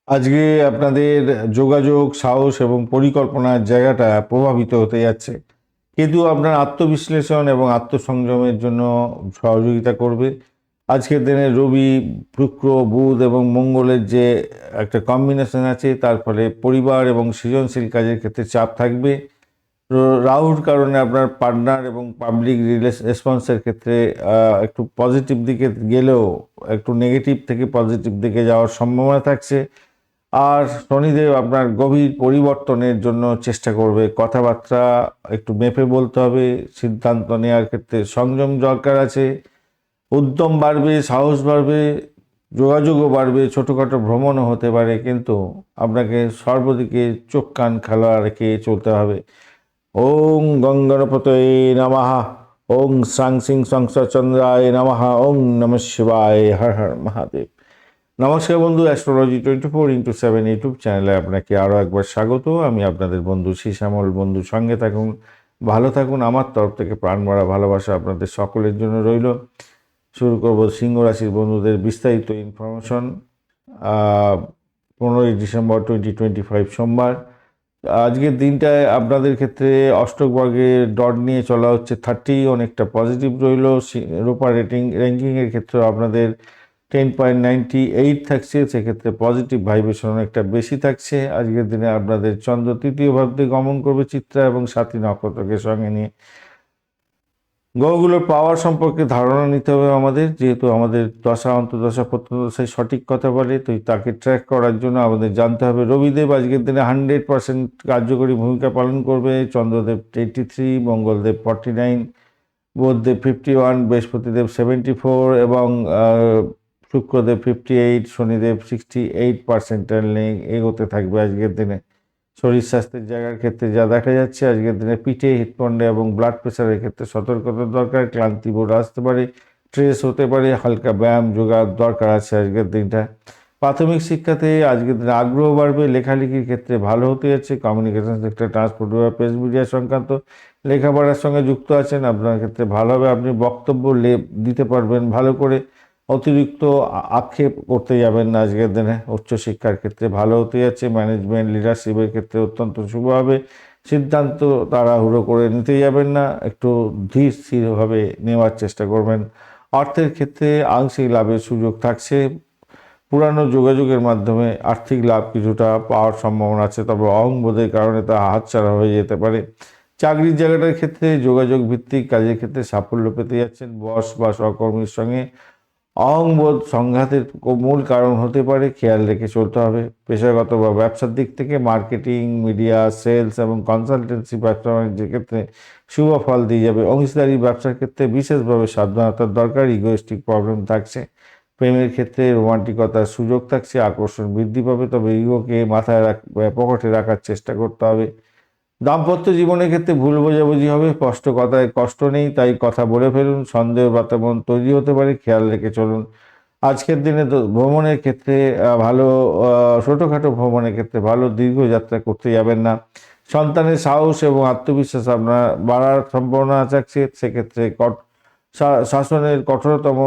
আজকে আপনাদের যোগাযোগ, সাহস এবং পরিকল্পনার জায়গাটা প্রভাবিত হতে যাচ্ছে। কেতু আপনার আত্মবিশ্লেষণ এবং আত্মসংযমের জন্য সহযোগিতা করবে। আজকের দিনে রবি, শুক্র, বুধ এবং মঙ্গলের যে একটা কম্বিনেশন আছে, তার ফলে পরিবার এবং সৃজনশীল কাজের ক্ষেত্রে চাপ থাকবে। রাহুর কারণে আপনার পার্টনার এবং পাবলিক রেসপন্সের ক্ষেত্রে একটু পজিটিভ দিকে গেলেও একটু নেগেটিভ থেকে পজিটিভ দিকে যাওয়ার সম্ভাবনা থাকছে। আর শনিদেব আপনার গভীর পরিবর্তনের জন্য চেষ্টা করবে। কথাবার্তা একটু মেপে বলতে হবে, সিদ্ধান্ত নেওয়ার ক্ষেত্রে সংযম দরকার আছে। উদ্যম বাড়বে, সাহস বাড়বে, যোগাযোগও বাড়বে, ছোটোখাটো ভ্রমণও হতে পারে, কিন্তু আপনাকে সর্বদিকে চোখ কান খেলা রেখে চলতে হবে। ওং গঙ্গণপতয়ে নমঃ। ওং সাং সিং সংসচন্দ্রায় নমঃ। ওং নমঃ শিবায়। হর হর মহাদেব। নমস্কার বন্ধু, অ্যাস্ট্রোলজি 24x7 ইউটিউব চ্যানেলে আপনাকে আরও একবার স্বাগত। আমি আপনাদের বন্ধু শ্যামল। বন্ধু সঙ্গে থাকুন, ভালো থাকুন। আমার তরফ থেকে প্রাণ ভরা ভালোবাসা আপনাদের সকলের জন্য রইল। শুরু করব সিংহ রাশির বন্ধুদের বিস্তারিত ইনফরমেশন। 15 ডিসেম্বর 2025 সোমবার। আজকের দিনটায় আপনাদের ক্ষেত্রে অষ্টক বর্গের ডট নিয়ে চলা হচ্ছে 30, অনেকটা পজিটিভ রইল। রূপা র্যাঙ্কিংয়ের ক্ষেত্রে আপনাদের 10.98 থাকছে, সেক্ষেত্রে পজিটিভ ভাইব্রেশন অনেকটা বেশি থাকছে। আজকের দিনে আপনাদের চন্দ্র তৃতীয় ভাবতে গমন করবে চিত্রা এবং সাথী নক্ষত্রকে সঙ্গে নিয়ে। গ্রহগুলোর পাওয়ার সম্পর্কে ধারণা নিতে হবে আমাদের, যেহেতু আমাদের দশা অন্তর্দশা প্রত্যন্তদশায় সঠিক কথা বলে, তো তাকে ট্র্যাক করার জন্য আমাদের জানতে হবে। রবিদেব আজকের দিনে 100% কার্যকরী ভূমিকা পালন করবে। চন্দ্রদেব 83, মঙ্গলদেব 49, বুধদেব 51, বৃহস্পতিদেব 74 এবং শুক্রদেব 58, শনিদেব 68% নিয়ে এগোতে থাকবে আজকের দিনে। শরীর স্বাস্থ্যের জায়গার ক্ষেত্রে যা দেখা যাচ্ছে, আজকের দিনে পিঠে, হৃৎপিণ্ডে এবং ব্লাড প্রেশারের ক্ষেত্রে সতর্কতা দরকার। ক্লান্তি বোধ আসতে পারে, স্ট্রেস হতে পারে, হালকা ব্যায়াম যোগা দরকার আছে আজকের দিনটা। প্রাথমিক শিক্ষাতে আজকের দিনে আগ্রহ বাড়বে। লেখালেখির ক্ষেত্রে ভালো হতে যাচ্ছে। কমিউনিকেশন সেক্টর, ট্রান্সপোর্ট বা প্রেস মিডিয়া সংক্রান্ত লেখাপড়ার সঙ্গে যুক্ত আছেন, আপনার ক্ষেত্রে ভালো হবে। আপনি বক্তব্য দিতে পারবেন ভালো করে। অতিরিক্ত আক্ষেপ করতে যাবেন না আজকের দিনে। উচ্চশিক্ষার ক্ষেত্রে ভালো হতে যাচ্ছে। ম্যানেজমেন্ট, লিডারশিপের ক্ষেত্রে অত্যন্ত শুভ হবে। সিদ্ধান্ত তাড়াহুড়ো করে নিতে যাবেন না, একটু ধীর স্থিরভাবে নেওয়ার চেষ্টা করবেন। অর্থের ক্ষেত্রে আংশিক লাভের সুযোগ থাকছে। পুরানো যোগাযোগের মাধ্যমে আর্থিক লাভ কিছুটা পাওয়ার সম্ভাবনা আছে, তবে অহংবোধের কারণে তা হাতছাড়া হয়ে যেতে পারে। চাকরির জায়গাটার ক্ষেত্রে যোগাযোগ ভিত্তিক কাজের ক্ষেত্রে সাফল্য পেতে যাচ্ছেন। বস বা সহকর্মীর সঙ্গে অহংবোধ সংঘাতের মূল কারণ হতে পারে, খেয়াল রেখে চলতে হবে। পেশাগত বা ব্যবসার দিক থেকে মার্কেটিং, মিডিয়া, সেলস এবং কনসালটেন্সি ব্যবসা বাণিজ্যের ক্ষেত্রে শুভ ফল দিয়ে যাবে। অংশীদারি ব্যবসার ক্ষেত্রে বিশেষভাবে সাবধানতার দরকার। ইগোয়েস্টিক প্রবলেম থাকছে। প্রেমের ক্ষেত্রে রোমান্টিকতার সুযোগ থাকছে। আকর্ষণ বৃদ্ধি পাবে, তবে ইগোকে মাথায় পকেটে রাখার চেষ্টা করতে হবে। দাম্পত্য জীবনের ক্ষেত্রে ভুল বোঝাবুঝি হবে। স্পষ্ট কথায় কষ্ট নেই, তাই কথা বলে ফেলুন। সন্দেহ বাতাবরণ তৈরি হতে পারে, খেয়াল রেখে চলুন। আজকের দিনে তো ভ্রমণের ক্ষেত্রে ভালো, ছোটোখাটো ভ্রমণের ক্ষেত্রে ভালো, দীর্ঘ যাত্রা করতে যাবেন না। সন্তানের সাহস এবং আত্মবিশ্বাস আপনার বাড়ার সম্ভাবনা থাকছে, সেক্ষেত্রে শাসনের কঠোরতম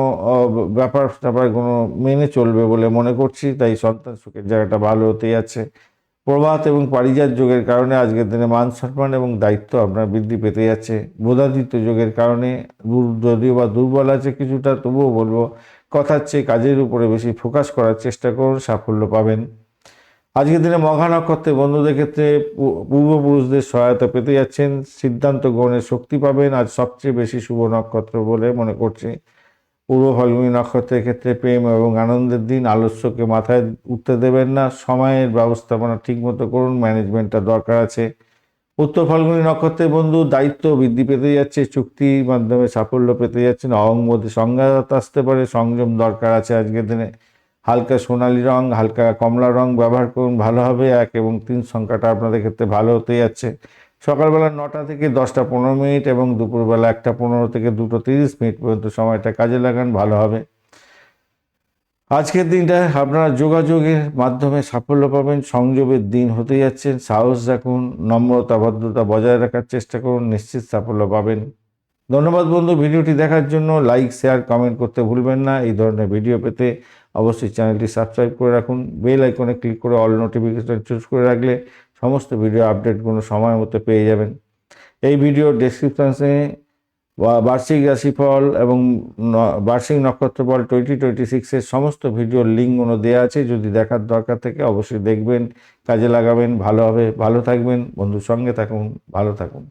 ব্যাপার ট্যাপারগুলো মেনে চলবে বলে মনে করছি, তাই সন্তান সুখের জায়গাটা ভালো হতে যাচ্ছে। প্রভাত এবং পারিজাত যোগের কারণে আজকের দিনে মান সম্মান এবং দায়িত্ব আপনার বৃদ্ধি পেতে যাচ্ছে। বোধাদিত্য যোগের কারণে যদিও বা দুর্বল আছে কিছুটা, তবুও বলবো কথার চেয়ে কাজের উপরে বেশি ফোকাস করার চেষ্টা করুন, সাফল্য পাবেন। আজকের দিনে মঘা নক্ষত্রে বন্ধুদের ক্ষেত্রে পূর্বপুরুষদের সহায়তা পেতে যাচ্ছেন। সিদ্ধান্ত গ্রহণের শক্তি পাবেন। আজ সবচেয়ে বেশি শুভ নক্ষত্র বলে মনে করছি। পূর্ব ফাল্গুনী নক্ষত্রের ক্ষেত্রে প্রেম এবং আনন্দের দিন। আলস্যকে মাথায় উঠতে দেবেন না। সময়ের ব্যবস্থাপনা ঠিকমতো করুন, ম্যানেজমেন্টটা দরকার আছে। উত্তর ফাল্গুনী নক্ষত্রের বন্ধু দায়িত্ব বৃদ্ধি পেতে যাচ্ছে। চুক্তির মাধ্যমে সাফল্য পেতে যাচ্ছেন। অহংবোধে সংঘাত আসতে পারে, সংযম দরকার আছে আজকের দিনে। হালকা সোনালী রং, হালকা কমলা রং ব্যবহার করুন, ভালো হবে। 1 এবং 3 সংখ্যাটা আপনাদের ক্ষেত্রে ভালো হতে যাচ্ছে। সকালবেলা 9টা থেকে 10টা 15 মিনিট এবং দুপুরবেলা 1টা 15 থেকে 2টো 30 মিনিট পর্যন্ত সময়টা কাজে লাগান, ভালো হবে। আজকের দিনটা আপনারা যোগাযোগের মাধ্যমে সাফল্য পাবেন। সংযমের দিন হতে যাচ্ছেন। সাহস রাখুন, নম্রতা ভদ্রতা বজায় রাখার চেষ্টা করুন, নিশ্চিত সাফল্য পাবেন। ধন্যবাদ বন্ধু, ভিডিওটি দেখার জন্য। লাইক, শেয়ার, কমেন্ট করতে ভুলবেন না। এই ধরনের ভিডিও পেতে অবশ্যই চ্যানেলটি সাবস্ক্রাইব করে রাখুন, বেল আইকনে ক্লিক করে অল নোটিফিকেশন চুজ করে রাখলে সমস্ত ভিডিও আপডেটগুলো সময় মতো পেয়ে যাবেন। এই ভিডিও ডেসক্রিপশনে বার্ষিক রাশিফল এবং বার্ষিক নক্ষত্রফল 2026-এর সমস্ত ভিডিওর লিঙ্কগুলো দেওয়া আছে, যদি দেখার দরকার থাকে অবশ্যই দেখবেন, কাজে লাগাবেন, ভালো হবে। ভালো থাকবেন, বন্ধুর সঙ্গে থাকুন, ভালো থাকুন।